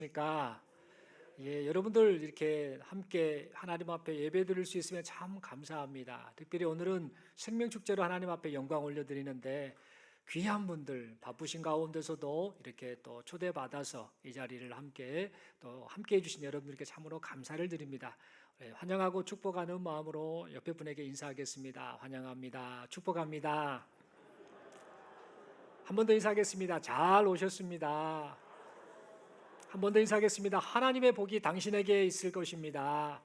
그러니까 여러분들 이렇게 함께 하나님 앞에 예배 드릴 수 있으면 참 감사합니다. 특별히 오늘은 생명축제로 하나님 앞에 영광 올려드리는데 귀한 분들 바쁘신 가운데서도 이렇게 또 초대받아서 이 자리를 함께 해주신 여러분들께 참으로 감사를 드립니다. 환영하고 축복하는 마음으로 옆에 분에게 인사하겠습니다. 환영합니다. 축복합니다. 한 번 더 인사하겠습니다. 잘 오셨습니다. 한 번 더 인사하겠습니다. 하나님의 복이 당신에게 있을 것입니다.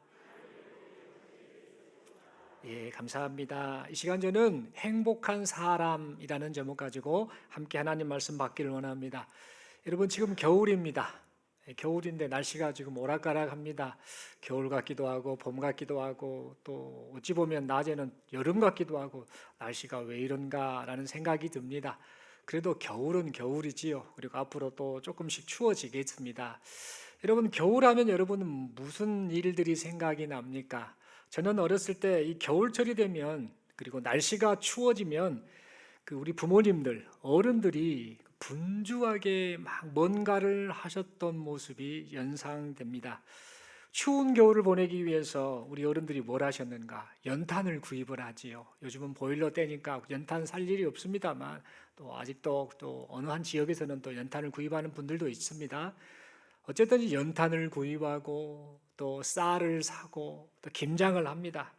감사합니다. 이 시간 저는 행복한 사람이라는 제목 가지고 함께 하나님 말씀 받기를 원합니다. 여러분 지금 겨울입니다. 겨울인데 날씨가 지금 오락가락합니다. 겨울 같기도 하고 봄 같기도 하고 또 어찌 보면 낮에는 여름 같기도 하고 날씨가 왜 이런가라는 생각이 듭니다. 그래도 겨울은 겨울이지요. 그리고 앞으로 또 조금씩 추워지겠습니다. 여러분 겨울하면 여러분은 무슨 일들이 생각이 납니까? 저는 어렸을 때 이 겨울철이 되면 그리고 날씨가 추워지면 우리 부모님들, 어른들이 분주하게 막 뭔가를 하셨던 모습이 연상됩니다. 추운 겨울을 보내기 위해서 우리 어른들이 뭘 하셨는가? 연탄을 구입을 하지요. 요즘은 보일러 때니까 연탄 살 일이 없습니다만 또 아직도 또 어느 한 지역에서는 또 연탄을 구입하는 분들도 있습니다. 어쨌든 연탄을 구입하고 또 쌀을 사고 또 김장을 합니다.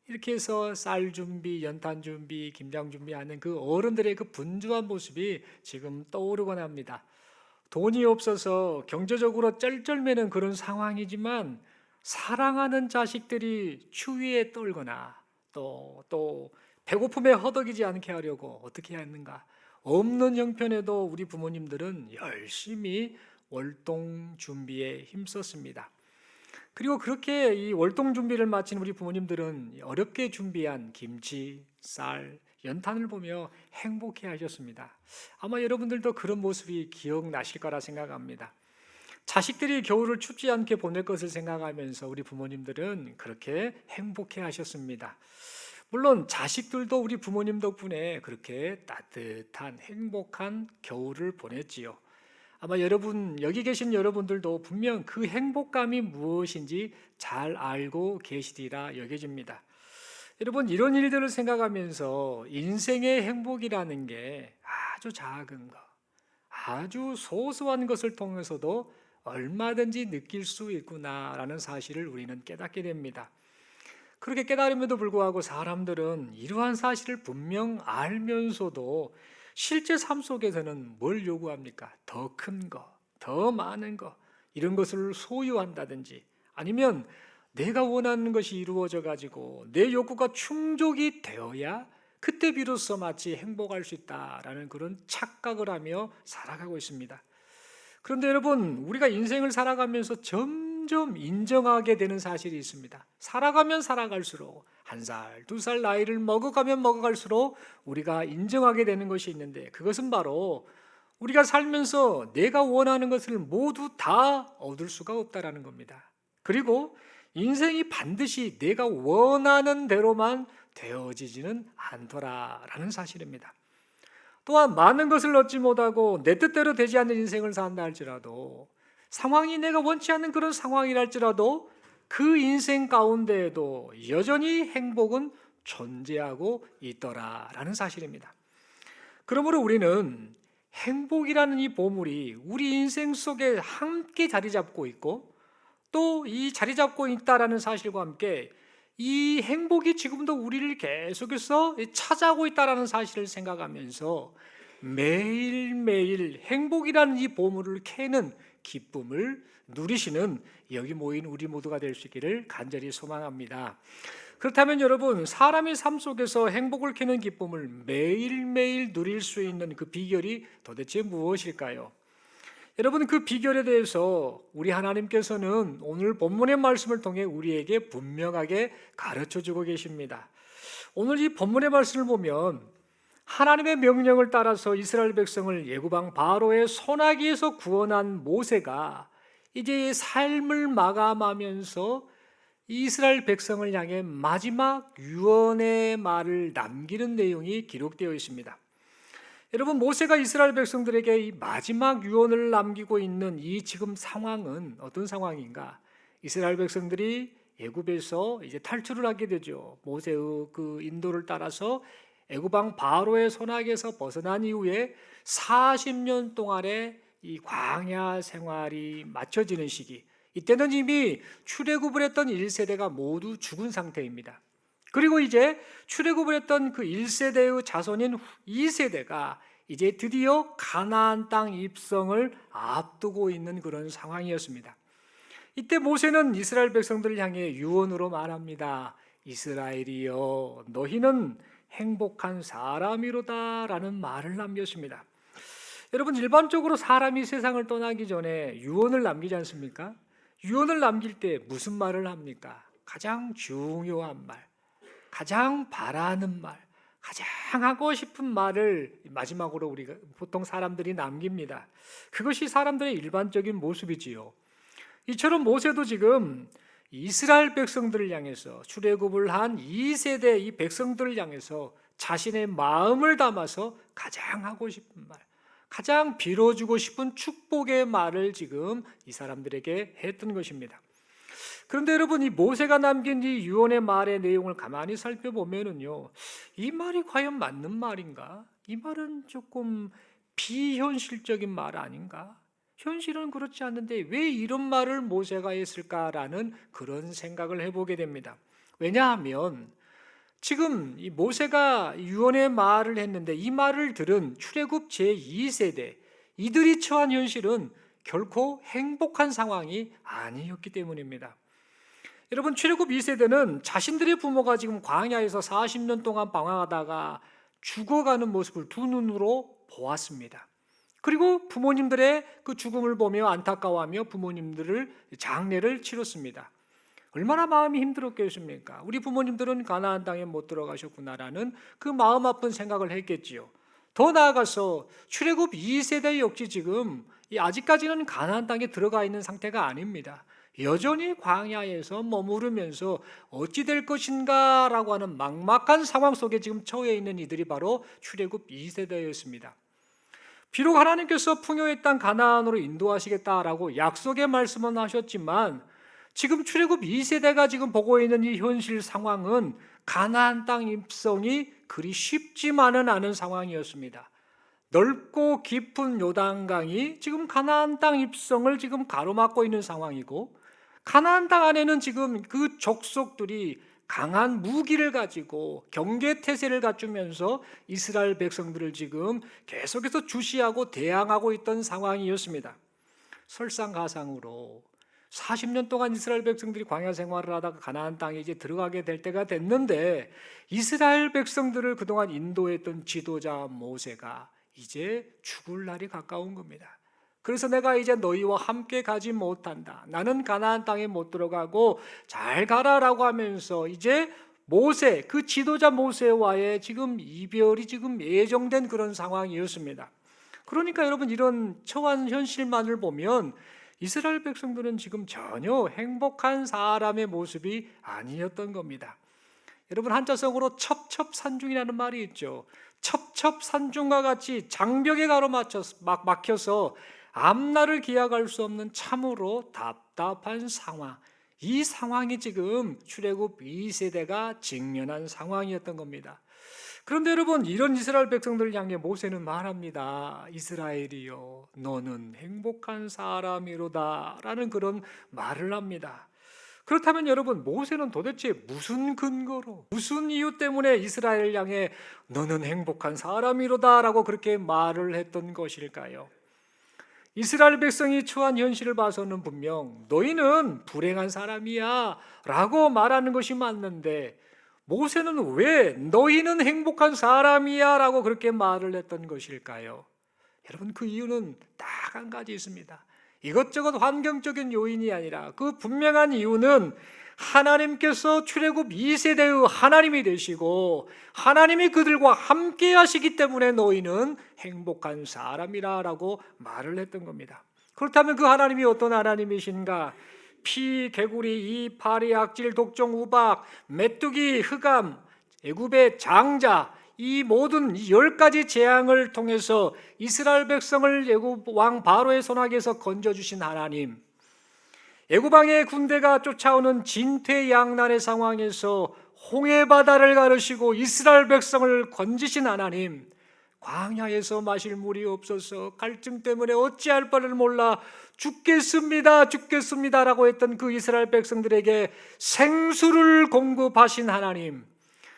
이렇게 해서 쌀 준비, 연탄 준비, 김장 준비하는 그 어른들의 그 분주한 모습이 지금 떠오르곤 합니다. 돈이 없어서 경제적으로 쩔쩔매는 그런 상황이지만 사랑하는 자식들이 추위에 떨거나 또 배고픔에 허덕이지 않게 하려고 어떻게 해야 하는가? 없는 형편에도 우리 부모님들은 열심히 월동 준비에 힘썼습니다. 그리고 그렇게 이 월동 준비를 마친 우리 부모님들은 어렵게 준비한 김치, 쌀, 연탄을 보며 행복해 하셨습니다. 아마 여러분들도 그런 모습이 기억나실 거라 생각합니다. 자식들이 겨울을 춥지 않게 보낼 것을 생각하면서 우리 부모님들은 그렇게 행복해 하셨습니다. 물론 자식들도 우리 부모님 덕분에 그렇게 따뜻한 행복한 겨울을 보냈지요. 아마 여기 계신 여러분들도 분명 그 행복감이 무엇인지 잘 알고 계시리라 여겨집니다. 여러분 이런 일들을 생각하면서 인생의 행복이라는 게 아주 작은 것, 아주 소소한 것을 통해서도 얼마든지 느낄 수 있구나라는 사실을 우리는 깨닫게 됩니다. 그렇게 깨달음에도 불구하고 사람들은 이러한 사실을 분명 알면서도 실제 삶 속에서는 뭘 요구합니까? 더 큰 거, 더 많은 거, 이런 것을 소유한다든지 아니면 내가 원하는 것이 이루어져 가지고 내 욕구가 충족이 되어야 그때 비로소 마치 행복할 수 있다라는 그런 착각을 하며 살아가고 있습니다. 그런데 여러분 우리가 인생을 살아가면서 점점 인정하게 되는 사실이 있습니다. 살아가면 살아갈수록 1살, 2살 나이를 먹어가면 먹어갈수록 우리가 인정하게 되는 것이 있는데 그것은 바로 우리가 살면서 내가 원하는 것을 모두 다 얻을 수가 없다라는 겁니다. 그리고 인생이 반드시 내가 원하는 대로만 되어지지는 않더라라는 사실입니다. 또한 많은 것을 얻지 못하고 내 뜻대로 되지 않는 인생을 산다 할지라도 상황이 내가 원치 않는 그런 상황이라 할지라도 그 인생 가운데에도 여전히 행복은 존재하고 있더라라는 사실입니다. 그러므로 우리는 행복이라는 이 보물이 우리 인생 속에 함께 자리 잡고 있고 또 이 자리 잡고 있다라는 사실과 함께 이 행복이 지금도 우리를 계속해서 찾아오고 있다는 사실을 생각하면서 매일매일 행복이라는 이 보물을 캐는 기쁨을 누리시는 여기 모인 우리 모두가 될 수 있기를 간절히 소망합니다. 그렇다면 여러분 사람의 삶 속에서 행복을 캐는 기쁨을 매일매일 누릴 수 있는 그 비결이 도대체 무엇일까요? 여러분 그 비결에 대해서 우리 하나님께서는 오늘 본문의 말씀을 통해 우리에게 분명하게 가르쳐주고 계십니다. 오늘 이 본문의 말씀을 보면 하나님의 명령을 따라서 이스라엘 백성을 애굽왕 바로의 손아귀에서 구원한 모세가 이제 삶을 마감하면서 이스라엘 백성을 향해 마지막 유언의 말을 남기는 내용이 기록되어 있습니다. 여러분, 모세가 이스라엘 백성들에게 이 마지막 유언을 남기고 있는 이 지금 상황은 어떤 상황인가? 이스라엘 백성들이 애굽에서 이제 탈출을 하게 되죠. 모세의 그 인도를 따라서 애굽 왕 바로의 손아귀에서 벗어난 이후에 40년 동안의 이 광야 생활이 마쳐지는 시기. 이때는 이미 출애굽을 했던 1세대가 모두 죽은 상태입니다. 그리고 이제 출애굽을 했던 그 1세대의 자손인 2세대가 이제 드디어 가나안 땅 입성을 앞두고 있는 그런 상황이었습니다. 이때 모세는 이스라엘 백성들을 향해 유언으로 말합니다. 이스라엘이여, 너희는 행복한 사람이로다 라는 말을 남겼습니다. 여러분, 일반적으로 사람이 세상을 떠나기 전에 유언을 남기지 않습니까? 유언을 남길 때 무슨 말을 합니까? 가장 중요한 말, 가장 바라는 말, 가장 하고 싶은 말을 마지막으로 우리가 보통 사람들이 남깁니다. 그것이 사람들의 일반적인 모습이지요. 이처럼 모세도 지금 이스라엘 백성들을 향해서 출애굽을 한 2세대 이 백성들을 향해서 자신의 마음을 담아서 가장 하고 싶은 말, 가장 빌어주고 싶은 축복의 말을 지금 이 사람들에게 했던 것입니다. 그런데 여러분, 이 모세가 남긴 이 유언의 말의 내용을 가만히 살펴보면은요, 이 말이 과연 맞는 말인가? 이 말은 조금 비현실적인 말 아닌가? 현실은 그렇지 않는데 왜 이런 말을 모세가 했을까라는 그런 생각을 해보게 됩니다. 왜냐하면 지금 이 모세가 유언의 말을 했는데 이 말을 들은 출애굽 제2세대 이들이 처한 현실은 결코 행복한 상황이 아니었기 때문입니다. 여러분, 출애굽 2세대는 자신들의 부모가 지금 광야에서 40년 동안 방황하다가 죽어가는 모습을 두 눈으로 보았습니다. 그리고 부모님들의 그 죽음을 보며 안타까워하며 부모님들을 장례를 치렀습니다. 얼마나 마음이 힘들었겠습니까? 우리 부모님들은 가나안 땅에 못 들어가셨구나라는 그 마음 아픈 생각을 했겠지요. 더 나아가서 출애굽 2세대 역시 지금 아직까지는 가나안 땅에 들어가 있는 상태가 아닙니다. 여전히 광야에서 머무르면서 어찌 될 것인가라고 하는 막막한 상황 속에 지금 처해 있는 이들이 바로 출애굽 2세대였습니다. 비록 하나님께서 풍요의 땅 가나안으로 인도하시겠다라고 약속의 말씀은 하셨지만 지금 출애굽 2세대가 지금 보고 있는 이 현실 상황은 가나안 땅 입성이 그리 쉽지만은 않은 상황이었습니다. 넓고 깊은 요단강이 지금 가나안 땅 입성을 지금 가로막고 있는 상황이고, 가나안 땅 안에는 지금 그 족속들이 강한 무기를 가지고 경계태세를 갖추면서 이스라엘 백성들을 지금 계속해서 주시하고 대항하고 있던 상황이었습니다. 설상가상으로 40년 동안 이스라엘 백성들이 광야 생활을 하다가 가나안 땅에 이제 들어가게 될 때가 됐는데, 이스라엘 백성들을 그동안 인도했던 지도자 모세가 이제 죽을 날이 가까운 겁니다. 그래서 내가 이제 너희와 함께 가지 못한다. 나는 가나안 땅에 못 들어가고 잘 가라라고 하면서 이제 모세, 그 지도자 모세와의 지금 이별이 지금 예정된 그런 상황이었습니다. 그러니까 여러분, 이런 처한 현실만을 보면 이스라엘 백성들은 지금 전혀 행복한 사람의 모습이 아니었던 겁니다. 여러분, 한자성으로 첩첩산중이라는 말이 있죠. 첩첩산중과 같이 장벽에 가로막혀서 앞날을 기약할 수 없는 참으로 답답한 상황, 이 상황이 지금 출애굽 2세대가 직면한 상황이었던 겁니다. 그런데 여러분, 이런 이스라엘 백성들을 향해 모세는 말합니다. 이스라엘이여, 너는 행복한 사람이로다 라는 그런 말을 합니다. 그렇다면 여러분, 모세는 도대체 무슨 근거로, 무슨 이유 때문에 이스라엘을 향해 너는 행복한 사람이로다 라고 그렇게 말을 했던 것일까요? 이스라엘 백성이 처한 현실을 봐서는 분명 너희는 불행한 사람이야 라고 말하는 것이 맞는데, 모세는 왜 너희는 행복한 사람이야 라고 그렇게 말을 했던 것일까요? 여러분, 그 이유는 딱 한 가지 있습니다. 이것저것 환경적인 요인이 아니라 그 분명한 이유는 하나님께서 출애굽 2세대의 하나님이 되시고 하나님이 그들과 함께 하시기 때문에 너희는 행복한 사람이라고 말을 했던 겁니다. 그렇다면 그 하나님이 어떤 하나님이신가? 피, 개구리, 이, 파리, 악질, 독종, 우박, 메뚜기, 흑암, 애굽의 장자, 이 모든 10가지 재앙을 통해서 이스라엘 백성을 애굽 왕 바로의 손아귀에서 건져주신 하나님, 애굽 왕의 군대가 쫓아오는 진퇴양난의 상황에서 홍해바다를 가르시고 이스라엘 백성을 건지신 하나님, 광야에서 마실 물이 없어서 갈증 때문에 어찌할 바를 몰라 죽겠습니다 라고 했던 그 이스라엘 백성들에게 생수를 공급하신 하나님,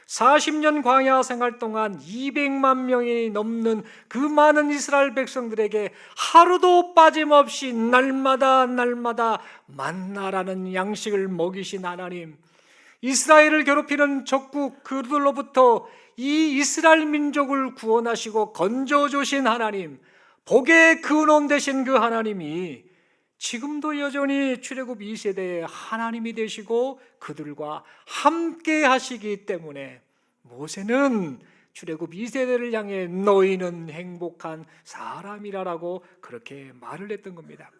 40년 광야 생활 동안 200만 명이 넘는 그 많은 이스라엘 백성들에게 하루도 빠짐없이 날마다 만나라는 양식을 먹이신 하나님, 이스라엘을 괴롭히는 적국 그들로부터 이 이스라엘 민족을 구원하시고 건져주신 하나님, 복의 근원 되신 그 하나님이 지금도 여전히 출애굽 2세대의 하나님이 되시고 그들과 함께 하시기 때문에 모세는 출애굽 2세대를 향해 너희는 행복한 사람이라고 그렇게 말을 했던 겁니다.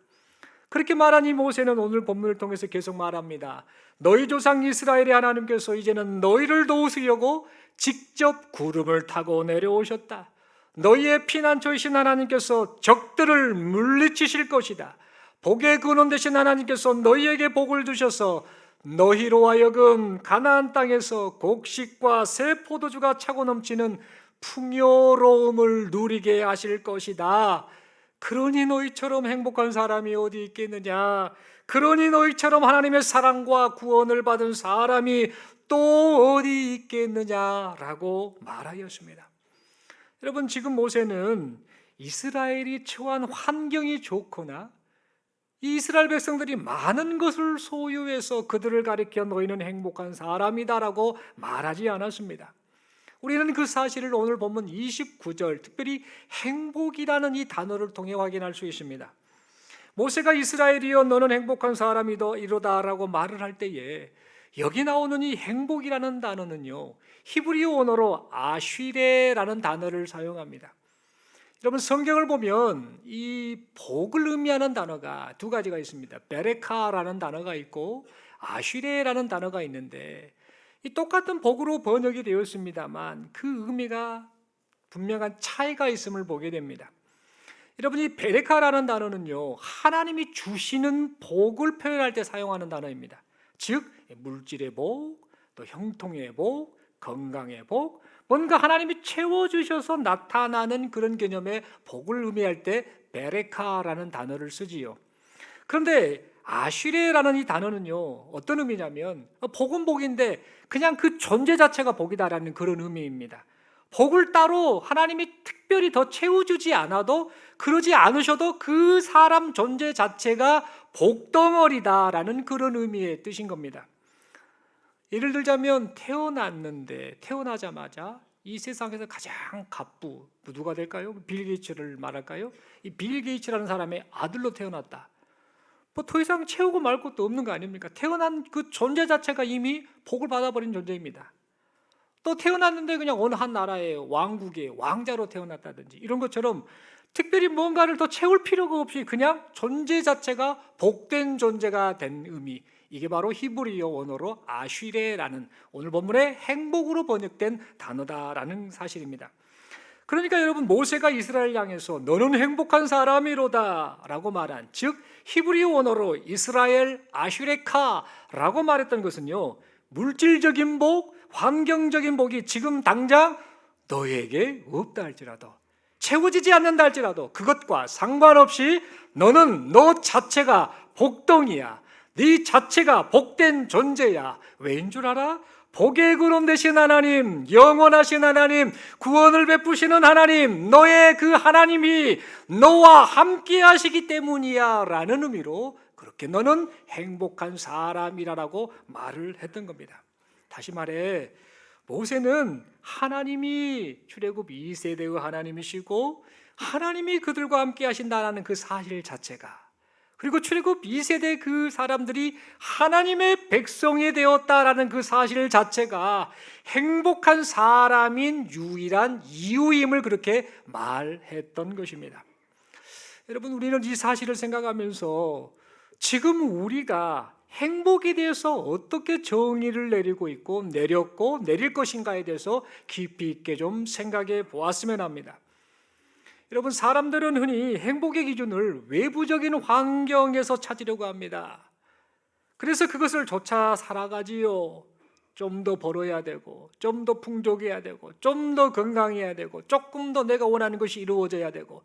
그렇게 말한 이 모세는 오늘 본문을 통해서 계속 말합니다. 너희 조상 이스라엘의 하나님께서 이제는 너희를 도우시려고 직접 구름을 타고 내려오셨다. 너희의 피난처이신 하나님께서 적들을 물리치실 것이다. 복의 근원 되신 하나님께서 너희에게 복을 주셔서 너희로 하여금 가나안 땅에서 곡식과 새 포도주가 차고 넘치는 풍요로움을 누리게 하실 것이다. 그러니 너희처럼 행복한 사람이 어디 있겠느냐? 그러니 너희처럼 하나님의 사랑과 구원을 받은 사람이 또 어디 있겠느냐라고 말하였습니다. 여러분, 지금 모세는 이스라엘이 처한 환경이 좋거나 이 이스라엘 백성들이 많은 것을 소유해서 그들을 가리켜 너희는 행복한 사람이다라고 말하지 않았습니다. 우리는 그 사실을 오늘 본문 29절, 특별히 행복이라는 이 단어를 통해 확인할 수 있습니다. 모세가 이스라엘이여 너는 행복한 사람이로다라고 말을 할 때에 여기 나오는 이 행복이라는 단어는요, 히브리어 언어로 아쉬레라는 단어를 사용합니다. 여러분, 성경을 보면 이 복을 의미하는 단어가 두 가지가 있습니다. 베레카라는 단어가 있고 아쉬레라는 단어가 있는데 이 똑같은 복으로 번역이 되었습니다만 그 의미가 분명한 차이가 있음을 보게 됩니다. 여러분, 이 베레카라는 단어는요, 하나님이 주시는 복을 표현할 때 사용하는 단어입니다. 즉 물질의 복, 또 형통의 복, 건강의 복, 뭔가 하나님이 채워주셔서 나타나는 그런 개념의 복을 의미할 때 베레카라는 단어를 쓰지요. 그런데 아쉬레라는 이 단어는요, 어떤 의미냐면 복은 복인데 그냥 그 존재 자체가 복이다라는 그런 의미입니다. 복을 따로 하나님이 특별히 더 채워주지 않아도, 그러지 않으셔도 그 사람 존재 자체가 복덩어리다라는 그런 의미의 뜻인 겁니다. 예를 들자면 태어나자마자 이 세상에서 가장 갑부 누가 될까요? 빌 게이츠를 말할까요? 이 빌 게이츠라는 사람의 아들로 태어났다. 뭐 더 이상 채우고 말 것도 없는 거 아닙니까? 태어난 그 존재 자체가 이미 복을 받아버린 존재입니다. 또 태어났는데 그냥 어느 한 나라의 왕국의 왕자로 태어났다든지 이런 것처럼 특별히 뭔가를 더 채울 필요가 없이 그냥 존재 자체가 복된 존재가 된 의미, 이게 바로 히브리어 언어로 아쉬레라는 오늘 본문의 행복으로 번역된 단어다라는 사실입니다. 그러니까 여러분, 모세가 이스라엘 향해서 너는 행복한 사람이로다 라고 말한, 즉 히브리어 언어로 이스라엘 아슈레카라고 말했던 것은요, 물질적인 복, 환경적인 복이 지금 당장 너에게 없다 할지라도, 채워지지 않는다 할지라도 그것과 상관없이 너는 너 자체가 복덩이야. 네 자체가 복된 존재야. 왜인 줄 알아? 복의 근원 되신 하나님, 영원하신 하나님, 구원을 베푸시는 하나님, 너의 그 하나님이 너와 함께 하시기 때문이야 라는 의미로 그렇게 너는 행복한 사람이라고 말을 했던 겁니다. 다시 말해, 모세는 하나님이 출애굽 2세대의 하나님이시고 하나님이 그들과 함께 하신다는 그 사실 자체가, 그리고 출애굽 2세대 그 사람들이 하나님의 백성이 되었다라는 그 사실 자체가 행복한 사람인 유일한 이유임을 그렇게 말했던 것입니다. 여러분, 우리는 이 사실을 생각하면서 지금 우리가 행복에 대해서 어떻게 정의를 내리고 있고 내렸고 내릴 것인가에 대해서 깊이 있게 좀 생각해 보았으면 합니다. 여러분, 사람들은 흔히 행복의 기준을 외부적인 환경에서 찾으려고 합니다. 그래서 그것을 좇아 살아가지요. 좀 더 벌어야 되고, 좀 더 풍족해야 되고, 좀 더 건강해야 되고, 조금 더 내가 원하는 것이 이루어져야 되고,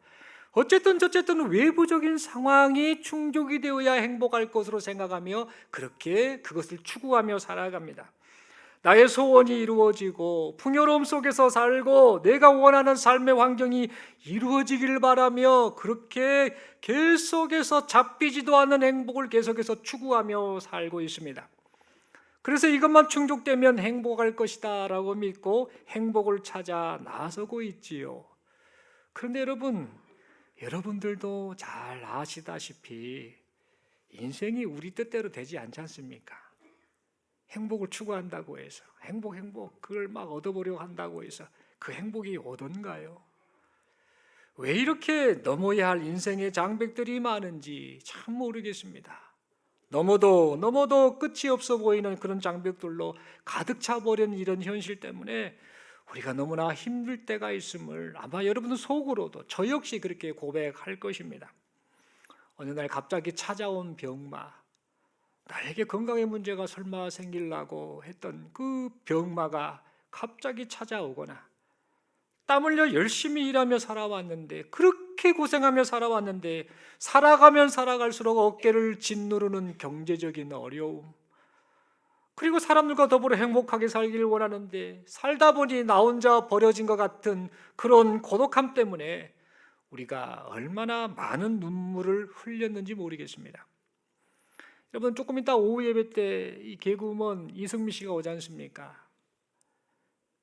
어쨌든 저쨌든 외부적인 상황이 충족이 되어야 행복할 것으로 생각하며 그렇게 그것을 추구하며 살아갑니다. 나의 소원이 이루어지고 풍요로움 속에서 살고 내가 원하는 삶의 환경이 이루어지길 바라며 그렇게 계속해서 잡히지도 않는 행복을 계속해서 추구하며 살고 있습니다. 그래서 이것만 충족되면 행복할 것이다 라고 믿고 행복을 찾아 나서고 있지요. 그런데 여러분들도 잘 아시다시피 인생이 우리 뜻대로 되지 않지 않습니까? 행복을 추구한다고 해서 행복 그걸 막 얻어보려고 한다고 해서 그 행복이 오던가요? 왜 이렇게 넘어야 할 인생의 장벽들이 많은지 참 모르겠습니다. 넘어도 끝이 없어 보이는 그런 장벽들로 가득 차버린 이런 현실 때문에 우리가 너무나 힘들 때가 있음을 아마 여러분들 속으로도 저 역시 그렇게 고백할 것입니다. 어느 날 갑자기 찾아온 병마, 나에게 건강의 문제가 설마 생기려고 했던 그 병마가 갑자기 찾아오거나, 땀 흘려 열심히 일하며 살아왔는데, 그렇게 고생하며 살아왔는데 살아가면 살아갈수록 어깨를 짓누르는 경제적인 어려움, 그리고 사람들과 더불어 행복하게 살기를 원하는데 살다 보니 나 혼자 버려진 것 같은 그런 고독함 때문에 우리가 얼마나 많은 눈물을 흘렸는지 모르겠습니다. 여러분, 조금 이따 오후 예배 때 이 개그우먼 이승미 씨가 오지 않습니까?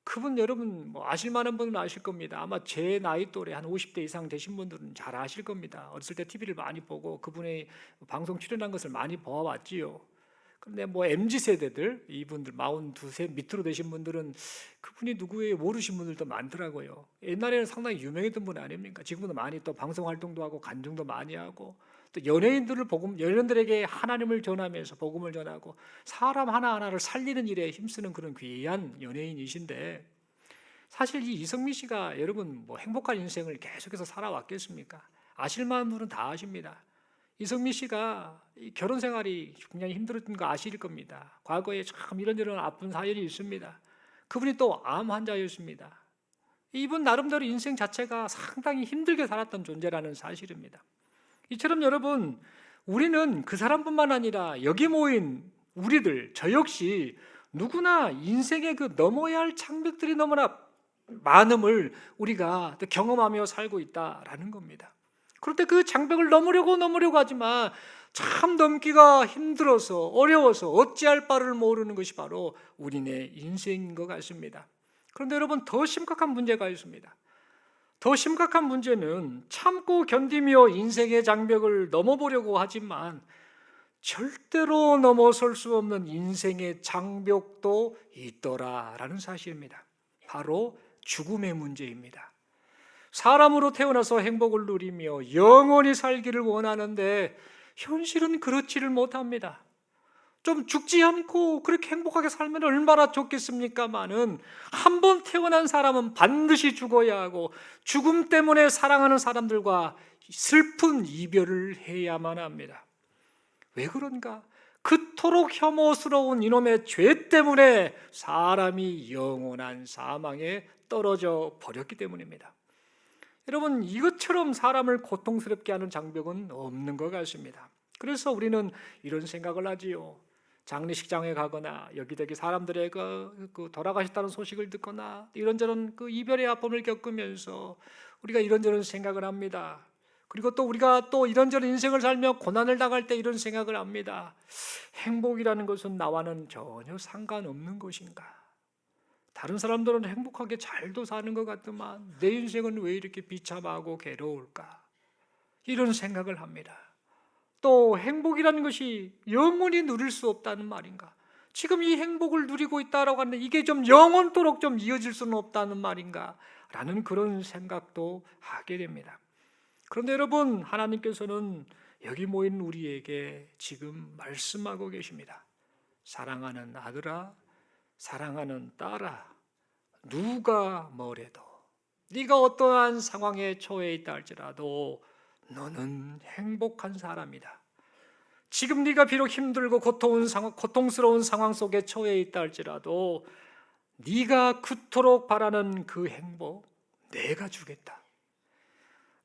그분 여러분 아실 만한 분은 아실 겁니다. 아마 제 나이 또래 한 50대 이상 되신 분들은 잘 아실 겁니다. 어렸을 때 TV를 많이 보고 그분의 방송 출연한 것을 많이 보아왔지요. 그런데 MZ 세대들, 이분들 42세 밑으로 되신 분들은 그분이 누구예요 모르신 분들도 많더라고요. 옛날에는 상당히 유명했던 분 아닙니까? 지금은 많이 또 방송 활동도 하고 간증도 많이 하고 또 연예인들에게 하나님을 전하면서 복음을 전하고 사람 하나하나를 살리는 일에 힘쓰는 그런 귀한 연예인이신데, 사실 이 이성미 씨가 여러분 행복한 인생을 계속해서 살아왔겠습니까? 아실 만한 분은 다 아십니다. 이성미 씨가 결혼 생활이 굉장히 힘들었던 거 아실 겁니다. 과거에 참 이런저런 아픈 사연이 있습니다. 그분이 또 암 환자였습니다. 이분 나름대로 인생 자체가 상당히 힘들게 살았던 존재라는 사실입니다. 이처럼 여러분, 우리는 그 사람뿐만 아니라 여기 모인 우리들, 저 역시 누구나 인생의 그 넘어야 할 장벽들이 너무나 많음을 우리가 경험하며 살고 있다라는 겁니다. 그럴 때 그 장벽을 넘으려고 하지만 참 넘기가 힘들어서 어려워서 어찌할 바를 모르는 것이 바로 우리네 인생인 것 같습니다. 그런데 여러분, 더 심각한 문제가 있습니다. 더 심각한 문제는 참고 견디며 인생의 장벽을 넘어보려고 하지만 절대로 넘어설 수 없는 인생의 장벽도 있더라라는 사실입니다. 바로 죽음의 문제입니다. 사람으로 태어나서 행복을 누리며 영원히 살기를 원하는데 현실은 그렇지를 못합니다. 좀 죽지 않고 그렇게 행복하게 살면 얼마나 좋겠습니까마는 한 번 태어난 사람은 반드시 죽어야 하고 죽음 때문에 사랑하는 사람들과 슬픈 이별을 해야만 합니다. 왜 그런가? 그토록 혐오스러운 이놈의 죄 때문에 사람이 영원한 사망에 떨어져 버렸기 때문입니다. 여러분, 이것처럼 사람을 고통스럽게 하는 장벽은 없는 것 같습니다. 그래서 우리는 이런 생각을 하지요. 장례식장에 가거나 여기저기 사람들의 그 돌아가셨다는 소식을 듣거나 이런저런 그 이별의 아픔을 겪으면서 우리가 이런저런 생각을 합니다. 그리고 또 우리가 또 이런저런 인생을 살며 고난을 당할 때 이런 생각을 합니다. 행복이라는 것은 나와는 전혀 상관없는 것인가? 다른 사람들은 행복하게 잘도 사는 것 같지만 내 인생은 왜 이렇게 비참하고 괴로울까? 이런 생각을 합니다. 또 행복이라는 것이 영원히 누릴 수 없다는 말인가? 지금 이 행복을 누리고 있다라고 하는데 이게 좀 영원토록 좀 이어질 수는 없다는 말인가? 라는 그런 생각도 하게 됩니다. 그런데 여러분, 하나님께서는 여기 모인 우리에게 지금 말씀하고 계십니다. 사랑하는 아들아, 사랑하는 딸아, 누가 뭐래도 네가 어떠한 상황에 처해 있다 할지라도 너는 행복한 사람이다. 지금 네가 비록 힘들고 고통스러운 상황 속에 처해 있다 할지라도 네가 그토록 바라는 그 행복 내가 주겠다.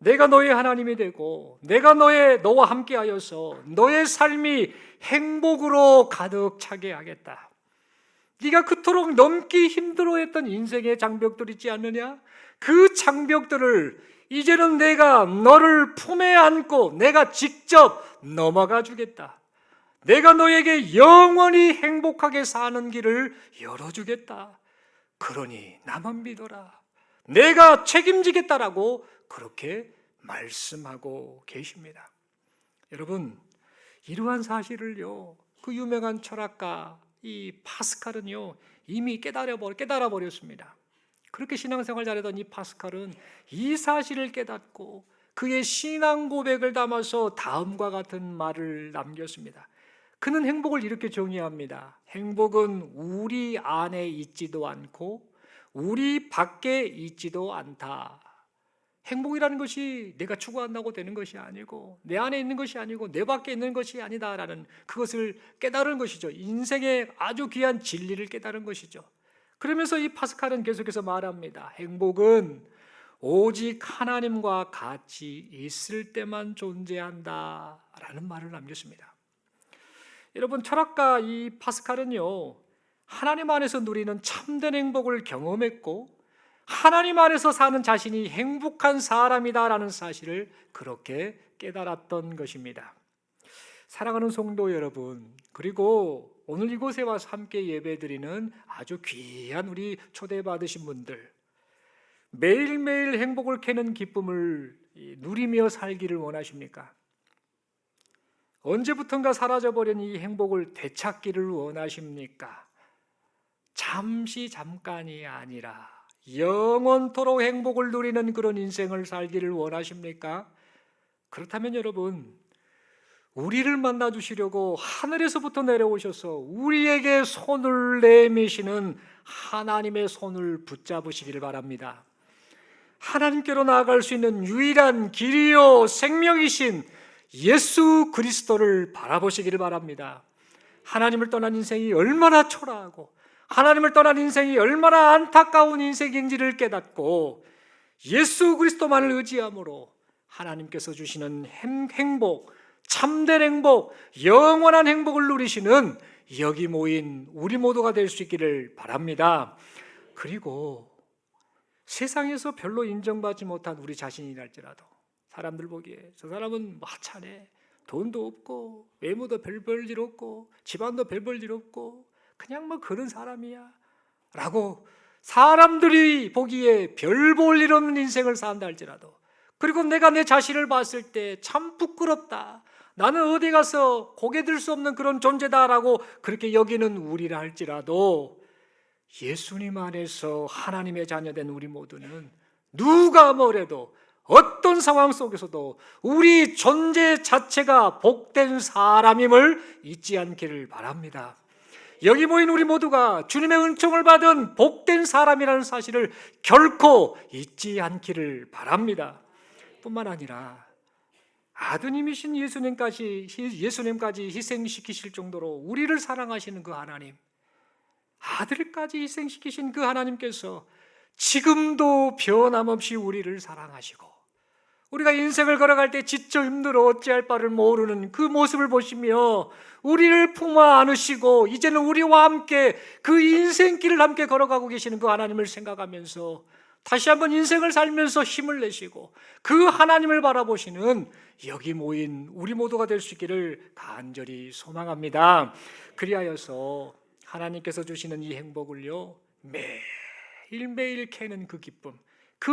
내가 너의 하나님이 되고 내가 너와 함께하여서 너의 삶이 행복으로 가득 차게 하겠다. 네가 그토록 넘기 힘들어했던 인생의 장벽들 있지 않느냐? 그 장벽들을 이제는 내가 너를 품에 안고 내가 직접 넘어가 주겠다. 내가 너에게 영원히 행복하게 사는 길을 열어주겠다. 그러니 나만 믿어라. 내가 책임지겠다라고 그렇게 말씀하고 계십니다. 여러분, 이러한 사실을요, 그 유명한 철학가 이 파스칼은요 이미 깨달아 버렸습니다. 그렇게 신앙생활 잘하던 이 파스칼은 이 사실을 깨닫고 그의 신앙 고백을 담아서 다음과 같은 말을 남겼습니다. 그는 행복을 이렇게 정의합니다. 행복은 우리 안에 있지도 않고 우리 밖에 있지도 않다. 행복이라는 것이 내가 추구한다고 되는 것이 아니고 내 안에 있는 것이 아니고 내 밖에 있는 것이 아니다라는 그것을 깨달은 것이죠. 인생의 아주 귀한 진리를 깨달은 것이죠. 그러면서 이 파스칼은 계속해서 말합니다. 행복은 오직 하나님과 같이 있을 때만 존재한다라는 말을 남겼습니다. 여러분, 철학가 이 파스칼은요 하나님 안에서 누리는 참된 행복을 경험했고 하나님 안에서 사는 자신이 행복한 사람이다라는 사실을 그렇게 깨달았던 것입니다. 사랑하는 성도 여러분, 그리고 오늘 이곳에 와서 함께 예배드리는 아주 귀한 우리 초대받으신 분들, 매일매일 행복을 캐는 기쁨을 누리며 살기를 원하십니까? 언제부턴가 사라져버린 이 행복을 되찾기를 원하십니까? 잠깐이 아니라 영원토록 행복을 누리는 그런 인생을 살기를 원하십니까? 그렇다면 여러분, 우리를 만나 주시려고 하늘에서부터 내려오셔서 우리에게 손을 내미시는 하나님의 손을 붙잡으시기를 바랍니다. 하나님께로 나아갈 수 있는 유일한 길이요 생명이신 예수 그리스도를 바라보시기를 바랍니다. 하나님을 떠난 인생이 얼마나 초라하고 하나님을 떠난 인생이 얼마나 안타까운 인생인지를 깨닫고 예수 그리스도만을 의지함으로 하나님께서 주시는 행복, 참된 행복, 영원한 행복을 누리시는 여기 모인 우리 모두가 될 수 있기를 바랍니다. 그리고 세상에서 별로 인정받지 못한 우리 자신이랄지라도 사람들 보기에 저 사람은 하찮네, 돈도 없고 외모도 별 볼 일 없고 집안도 별 볼 일 없고 그냥 뭐 그런 사람이야 라고 사람들이 보기에 별 볼 일 없는 인생을 산다 할지라도, 그리고 내가 내 자신을 봤을 때 참 부끄럽다, 나는 어디 가서 고개 들 수 없는 그런 존재다라고 그렇게 여기는 우리라 할지라도 예수님 안에서 하나님의 자녀된 우리 모두는 누가 뭐래도 어떤 상황 속에서도 우리 존재 자체가 복된 사람임을 잊지 않기를 바랍니다. 여기 모인 우리 모두가 주님의 은총을 받은 복된 사람이라는 사실을 결코 잊지 않기를 바랍니다. 뿐만 아니라 아드님이신 예수님까지 희생시키실 정도로 우리를 사랑하시는 그 하나님, 아들까지 희생시키신 그 하나님께서 지금도 변함없이 우리를 사랑하시고 우리가 인생을 걸어갈 때 지쳐 힘들어 어찌할 바를 모르는 그 모습을 보시며 우리를 품어 안으시고 이제는 우리와 함께 그 인생길을 함께 걸어가고 계시는 그 하나님을 생각하면서 다시 한번 인생을 살면서 힘을 내시고 그 하나님을 바라보시는 여기 모인 우리 모두가 될 수 있기를 간절히 소망합니다. 그리하여서 하나님께서 주시는 이 행복을요 매일매일 캐는 그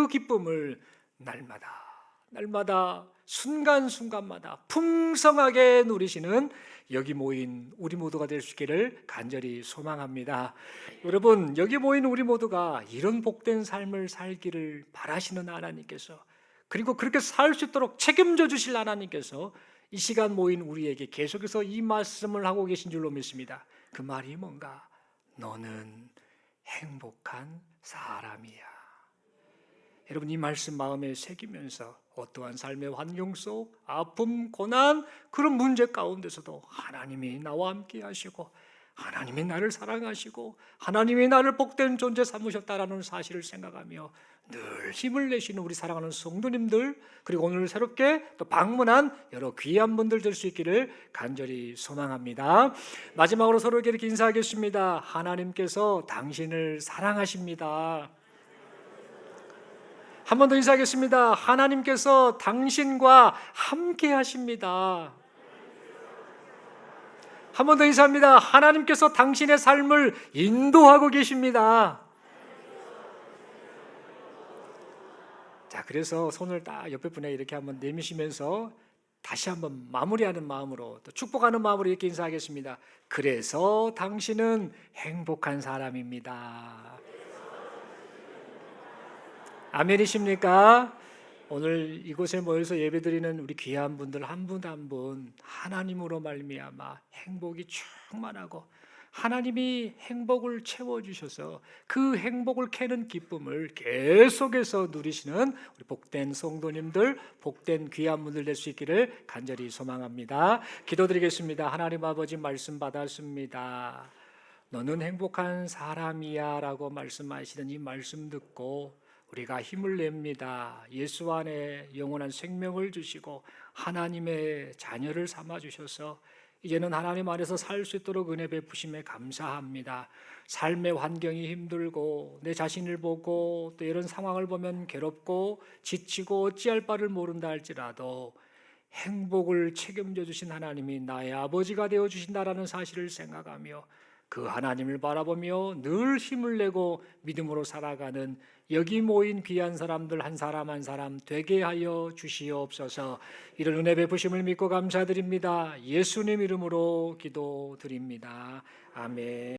기쁨을 날마다 순간순간마다 풍성하게 누리시는 여기 모인 우리 모두가 될 수 있기를 간절히 소망합니다. 여러분, 여기 모인 우리 모두가 이런 복된 삶을 살기를 바라시는 하나님께서, 그리고 그렇게 살 수 있도록 책임져 주실 하나님께서 이 시간 모인 우리에게 계속해서 이 말씀을 하고 계신 줄로 믿습니다. 그 말이 뭔가? 너는 행복한 사람이야. 여러분, 이 말씀 마음에 새기면서 어떠한 삶의 환경 속 아픔, 고난, 그런 문제 가운데서도 하나님이 나와 함께 하시고 하나님이 나를 사랑하시고 하나님이 나를 복된 존재 삼으셨다라는 사실을 생각하며 늘 힘을 내시는 우리 사랑하는 성도님들, 그리고 오늘 새롭게 또 방문한 여러 귀한 분들 될 수 있기를 간절히 소망합니다. 마지막으로 서로에게 이렇게 인사하겠습니다. 하나님께서 당신을 사랑하십니다. 한 번 더 인사하겠습니다. 하나님께서 당신과 함께 하십니다. 한 번 더 인사합니다. 하나님께서 당신의 삶을 인도하고 계십니다. 자, 그래서 손을 딱 옆에 분에게 이렇게 한번 내미시면서 다시 한번 마무리하는 마음으로, 또 축복하는 마음으로 이렇게 인사하겠습니다. 그래서 당신은 행복한 사람입니다. 아멘이십니까? 오늘 이곳에 모여서 예배드리는 우리 귀한 분들 한 분 한 분 하나님으로 말미암아 행복이 충만하고 하나님이 행복을 채워주셔서 그 행복을 캐는 기쁨을 계속해서 누리시는 우리 복된 성도님들, 복된 귀한 분들 될 수 있기를 간절히 소망합니다. 기도드리겠습니다. 하나님 아버지, 말씀 받았습니다. 너는 행복한 사람이야 라고 말씀하시는 이 말씀 듣고 우리가 힘을 냅니다. 예수 안에 영원한 생명을 주시고 하나님의 자녀를 삼아주셔서 이제는 하나님 안에서 살 수 있도록 은혜 베푸심에 감사합니다. 삶의 환경이 힘들고 내 자신을 보고 또 이런 상황을 보면 괴롭고 지치고 어찌할 바를 모른다 할지라도 행복을 책임져 주신 하나님이 나의 아버지가 되어 주신다라는 사실을 생각하며 그 하나님을 바라보며 늘 힘을 내고 믿음으로 살아가는 여기 모인 귀한 사람들 한 사람 한 사람 되게 하여 주시옵소서. 이런 은혜 베푸심을 믿고 감사드립니다. 예수님 이름으로 기도드립니다. 아멘.